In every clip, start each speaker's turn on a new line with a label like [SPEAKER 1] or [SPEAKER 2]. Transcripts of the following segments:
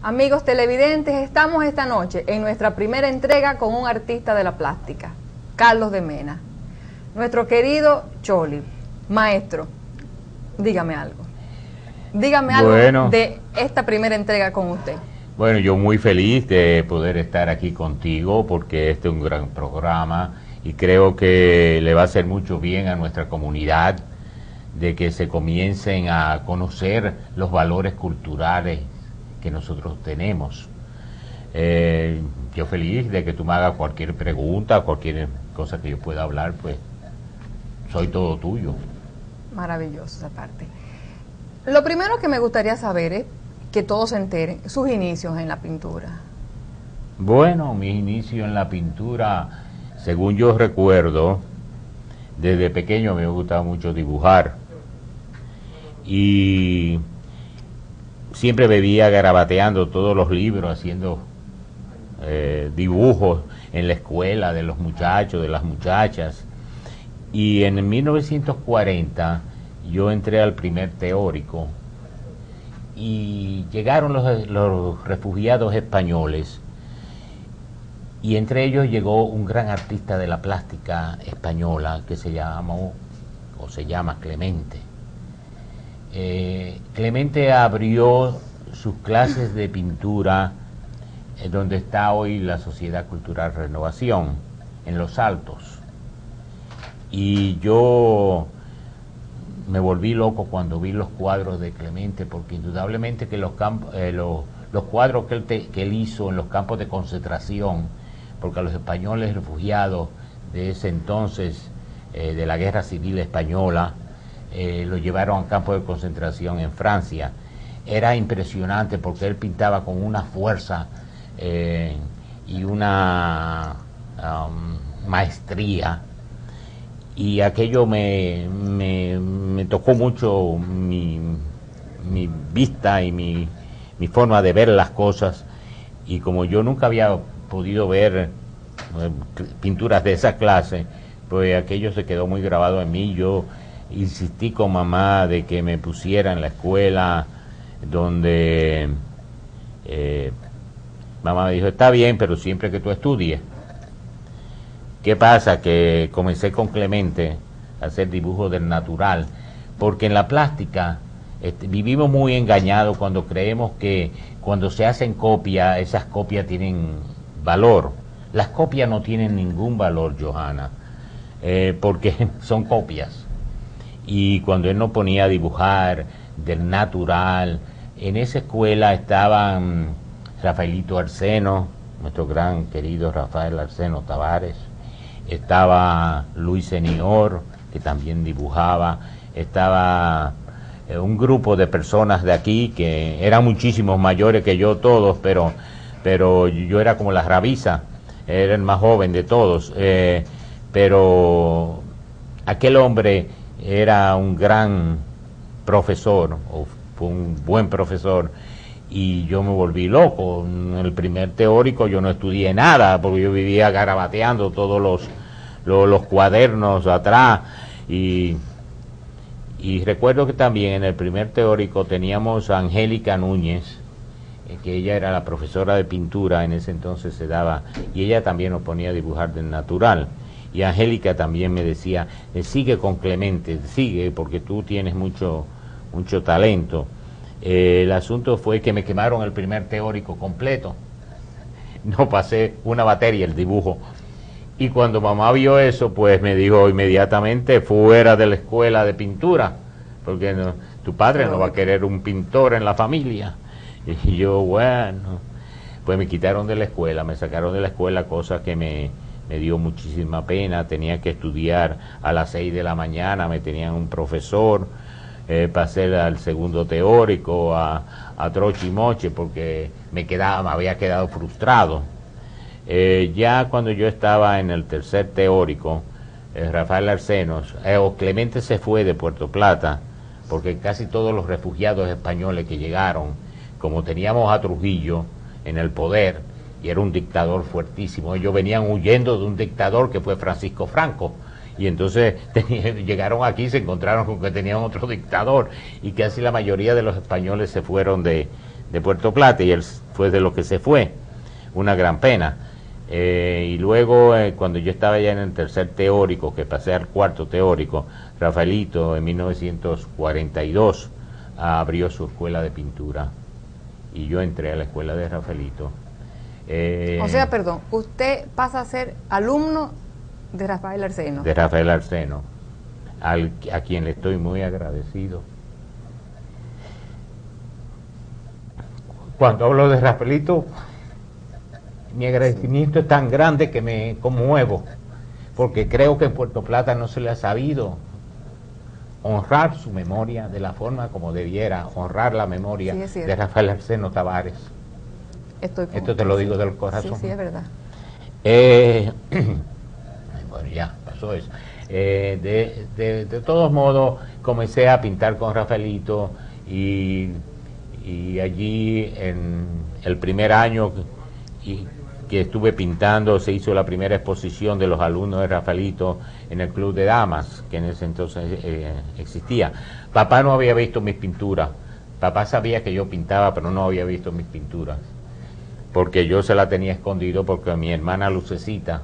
[SPEAKER 1] Amigos televidentes, estamos esta noche en nuestra primera entrega con un artista de la plástica, Carlos de Mena. Nuestro querido Choli, maestro, dígame algo. Dígame algo de esta primera entrega con usted.
[SPEAKER 2] Bueno, yo muy feliz de poder estar aquí contigo porque este es un gran programa y creo que le va a hacer mucho bien a nuestra comunidad de que se comiencen a conocer los valores culturales que nosotros tenemos. Yo feliz de que tú me hagas cualquier pregunta, cualquier cosa que yo pueda hablar, pues soy todo tuyo.
[SPEAKER 1] Maravilloso esa parte. Lo primero que me gustaría saber es que todos se enteren, sus inicios en la pintura.
[SPEAKER 2] Bueno, mis inicios en la pintura, según yo recuerdo, desde pequeño me gustaba mucho dibujar y siempre vivía garabateando todos los libros, haciendo dibujos en la escuela de los muchachos, de las muchachas. Y en 1940 yo entré al primer teórico y llegaron los refugiados españoles y entre ellos llegó un gran artista de la plástica española que se llamó o se llama Clemente. Clemente abrió sus clases de pintura donde está hoy la Sociedad Cultural Renovación, en Los Altos. Y yo me volví loco cuando vi los cuadros de Clemente, porque indudablemente que los cuadros que él hizo en los campos de concentración, porque a los españoles refugiados de ese entonces, de la Guerra Civil Española, lo llevaron a campos de concentración en Francia. Era impresionante porque él pintaba con una fuerza y una maestría, y aquello me tocó mucho mi vista y mi forma de ver las cosas, y como yo nunca había podido ver pinturas de esa clase, pues aquello se quedó muy grabado en mí. Yo insistí con mamá de que me pusiera en la escuela donde mamá me dijo, está bien, pero siempre que tú estudies. ¿Qué pasa? Que comencé con Clemente a hacer dibujos del natural, porque en la plástica vivimos muy engañados cuando creemos que cuando se hacen copias, esas copias tienen valor. Las copias no tienen ningún valor, Johanna, porque son copias. Y cuando él nos ponía a dibujar del natural, en esa escuela estaban Rafaelito Arseno, nuestro gran querido Rafael Arseno Tavares, estaba Luis Senior, que también dibujaba, estaba un grupo de personas de aquí que eran muchísimos mayores que yo todos, pero yo era como la rabiza, era el más joven de todos, pero aquel hombre era un gran profesor, o fue un buen profesor, y yo me volví loco. En el primer teórico yo no estudié nada, porque yo vivía garabateando todos los cuadernos atrás, y recuerdo que también en el primer teórico teníamos a Angélica Núñez, que ella era la profesora de pintura, en ese entonces se daba, y ella también nos ponía a dibujar del natural. Y Angélica también me decía, sigue con Clemente, sigue, porque tú tienes mucho talento. El asunto fue que me quemaron el primer teórico completo. No pasé una materia, el dibujo. Y cuando mamá vio eso, pues me dijo inmediatamente, fuera de la escuela de pintura, porque tu padre no va a querer un pintor en la familia. Y yo, bueno, pues me quitaron de la escuela, me sacaron de la escuela, cosa que me dio muchísima pena. Tenía que estudiar a las 6 de la mañana, me tenían un profesor, pasé al segundo teórico, a troche y moche, porque me había quedado frustrado. Ya cuando yo estaba en el tercer teórico, Rafael Arsenos, Clemente se fue de Puerto Plata, porque casi todos los refugiados españoles que llegaron, como teníamos a Trujillo en el poder, y era un dictador fuertísimo, ellos venían huyendo de un dictador que fue Francisco Franco, y entonces llegaron aquí y se encontraron con que tenían otro dictador, y casi la mayoría de los españoles se fueron de Puerto Plata, y él fue después de lo que se fue, una gran pena. Y luego, cuando yo estaba ya en el tercer teórico, que pasé al cuarto teórico, Rafaelito en 1942 abrió su escuela de pintura y yo entré a la escuela de Rafaelito.
[SPEAKER 1] O sea, perdón, usted pasa a ser alumno de Rafael Arseno.
[SPEAKER 2] De Rafael Arseno, a quien le estoy muy agradecido. Cuando hablo de Rafaelito, mi agradecimiento es tan grande que me conmuevo, porque creo que en Puerto Plata no se le ha sabido honrar su memoria de la forma como debiera honrar la memoria de Rafael Arseno Tavares. Esto te lo digo del corazón.
[SPEAKER 1] Sí, es verdad.
[SPEAKER 2] Bueno, ya pasó eso. De todos modos, comencé a pintar con Rafaelito y allí en el primer año que estuve pintando se hizo la primera exposición de los alumnos de Rafaelito en el Club de Damas, que en ese entonces existía. Papá no había visto mis pinturas. Papá sabía que yo pintaba, pero no había visto mis pinturas, porque yo se la tenía escondido, porque mi hermana Lucecita,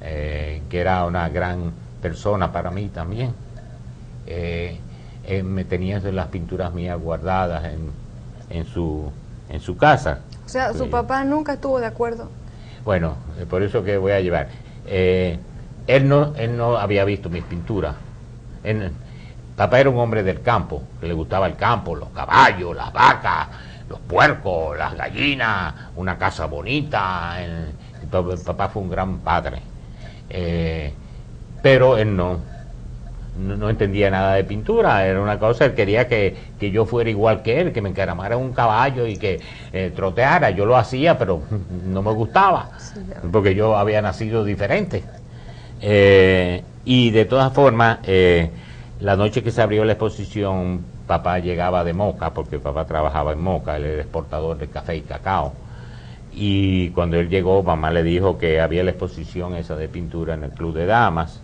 [SPEAKER 2] que era una gran persona para mí también, me tenía las pinturas mías guardadas en su casa.
[SPEAKER 1] O sea, su papá nunca estuvo de acuerdo.
[SPEAKER 2] Bueno, por eso que voy a llevar. Él no había visto mis pinturas. Papá era un hombre del campo, que le gustaba el campo, los caballos, las vacas, los puercos, las gallinas, una casa bonita. Papá fue un gran padre. Pero él no entendía nada de pintura, era una cosa, él quería que yo fuera igual que él, que me encaramara en un caballo y que troteara. Yo lo hacía, pero no me gustaba, porque yo había nacido diferente. Y de todas formas, la noche que se abrió la exposición, papá llegaba de Moca, porque papá trabajaba en Moca, él era exportador de café y cacao. Y cuando él llegó, mamá le dijo que había la exposición esa de pintura en el Club de Damas.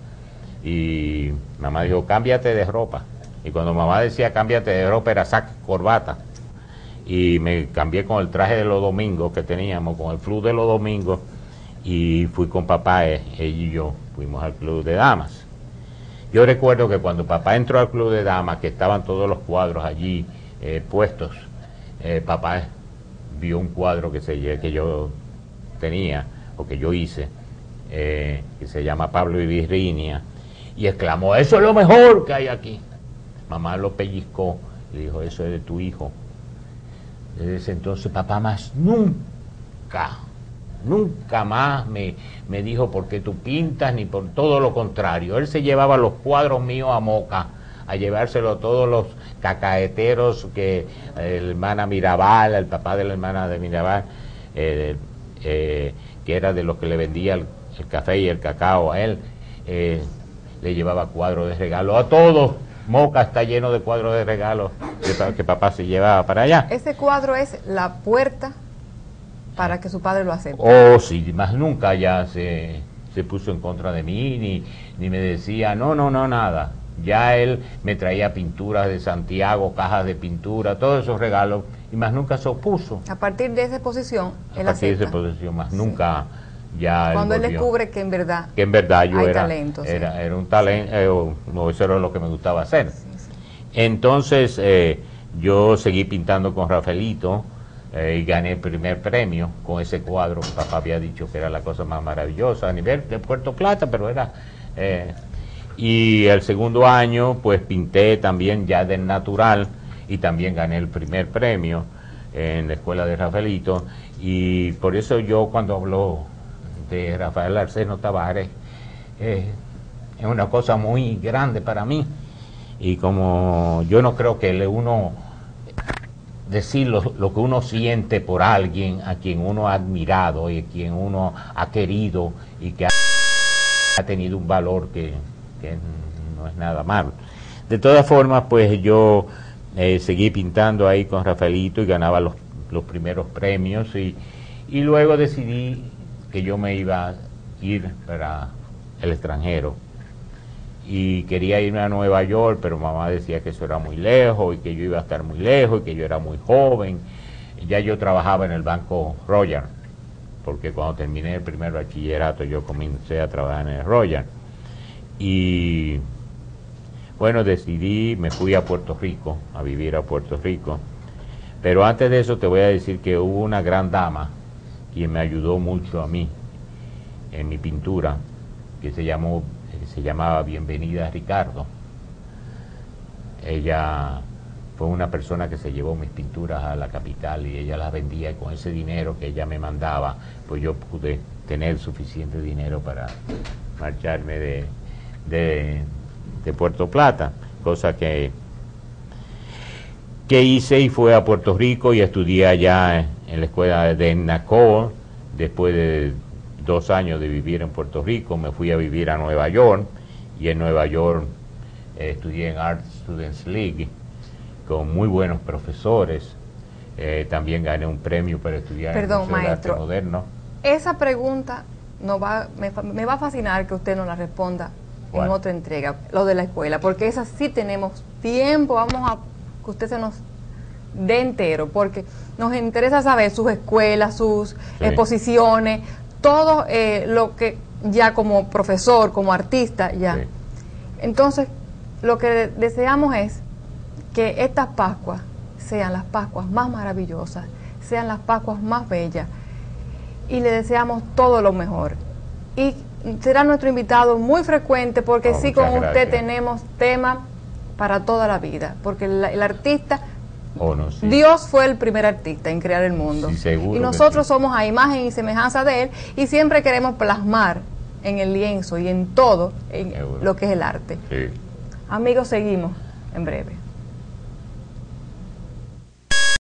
[SPEAKER 2] Y mamá dijo, cámbiate de ropa. Y cuando mamá decía cámbiate de ropa, era saco, corbata. Y me cambié con el traje de los domingos que teníamos, con el club de los domingos, y fui con papá, él y yo, fuimos al Club de Damas. Yo recuerdo que cuando papá entró al Club de Damas, que estaban todos los cuadros allí puestos, papá vio un cuadro que yo tenía, o que yo hice, que se llama Pablo y Virginia, y exclamó, eso es lo mejor que hay aquí. Mamá lo pellizcó y dijo, eso es de tu hijo. Desde ese entonces papá más nunca más me dijo por qué tú pintas, ni por todo lo contrario. Él se llevaba los cuadros míos a Moca, a llevárselo a todos los cacaeteros, que la hermana Mirabal, el papá de la hermana de Mirabal, que era de los que le vendía el café y el cacao a él, le llevaba cuadros de regalo a todos. Moca está lleno de cuadros de regalo que papá se llevaba para allá.
[SPEAKER 1] Ese cuadro es la puerta para que su padre lo acepte.
[SPEAKER 2] Oh, sí, más nunca ya se puso en contra de mí, ni me decía, no, nada. Ya él me traía pinturas de Santiago, cajas de pintura, todos esos regalos, y más nunca se opuso.
[SPEAKER 1] A partir de esa exposición, él acepta.
[SPEAKER 2] A partir de esa exposición, más nunca ya
[SPEAKER 1] cuando él
[SPEAKER 2] volvió.
[SPEAKER 1] Descubre que en verdad
[SPEAKER 2] yo
[SPEAKER 1] hay
[SPEAKER 2] era
[SPEAKER 1] talento, sí.
[SPEAKER 2] Era un talento, eso era lo que me gustaba hacer. Sí. Entonces yo seguí pintando con Rafaelito y gané el primer premio con ese cuadro que papá había dicho que era la cosa más maravillosa a nivel de Puerto Plata, pero era... y el segundo año pues pinté también ya del natural y también gané el primer premio en la escuela de Rafaelito, y por eso yo cuando hablo de Rafael Arseno Tavares es una cosa muy grande para mí, y como yo no creo que uno decir lo que uno siente por alguien a quien uno ha admirado y a quien uno ha querido y que ha tenido un valor que no es nada malo. De todas formas, pues yo seguí pintando ahí con Rafaelito y ganaba los primeros premios, y luego decidí que yo me iba a ir para el extranjero y quería irme a Nueva York, pero mamá decía que eso era muy lejos y que yo iba a estar muy lejos y que yo era muy joven. Ya yo trabajaba en el Banco Royal, porque cuando terminé el primer bachillerato yo comencé a trabajar en el Royal. Y bueno, me fui a Puerto Rico, a vivir a Puerto Rico. Pero antes de eso te voy a decir que hubo una gran dama quien me ayudó mucho a mí en mi pintura, que se llamaba Bienvenida Ricardo. Ella fue una persona que se llevó mis pinturas a la capital y ella las vendía, y con ese dinero que ella me mandaba, pues yo pude tener suficiente dinero para marcharme de Puerto Plata, cosa que hice, y fue a Puerto Rico y estudié allá en la escuela de NACOL. Después de 2 años de vivir en Puerto Rico, me fui a vivir a Nueva York, y en Nueva York estudié en Art Students League con muy buenos profesores. También gané un premio para estudiar en el Museo de Arte Moderno.
[SPEAKER 1] Esa pregunta me va a fascinar que usted nos la responda en otra entrega, lo de la escuela, porque esa sí tenemos tiempo, vamos a que usted se nos dé entero, porque nos interesa saber sus escuelas, sus exposiciones, todo lo que ya como profesor, como artista, ya. Sí. Entonces, lo que deseamos es que estas Pascuas sean las Pascuas más maravillosas, sean las Pascuas más bellas, y le deseamos todo lo mejor. Y será nuestro invitado muy frecuente, porque sí, con usted tenemos tema para toda la vida, porque el artista, sí. Dios fue el primer artista en crear el mundo, sí, y nosotros somos a imagen y semejanza de él, y siempre queremos plasmar en el lienzo y en todo lo que es el arte. Sí. Amigos, seguimos en breve.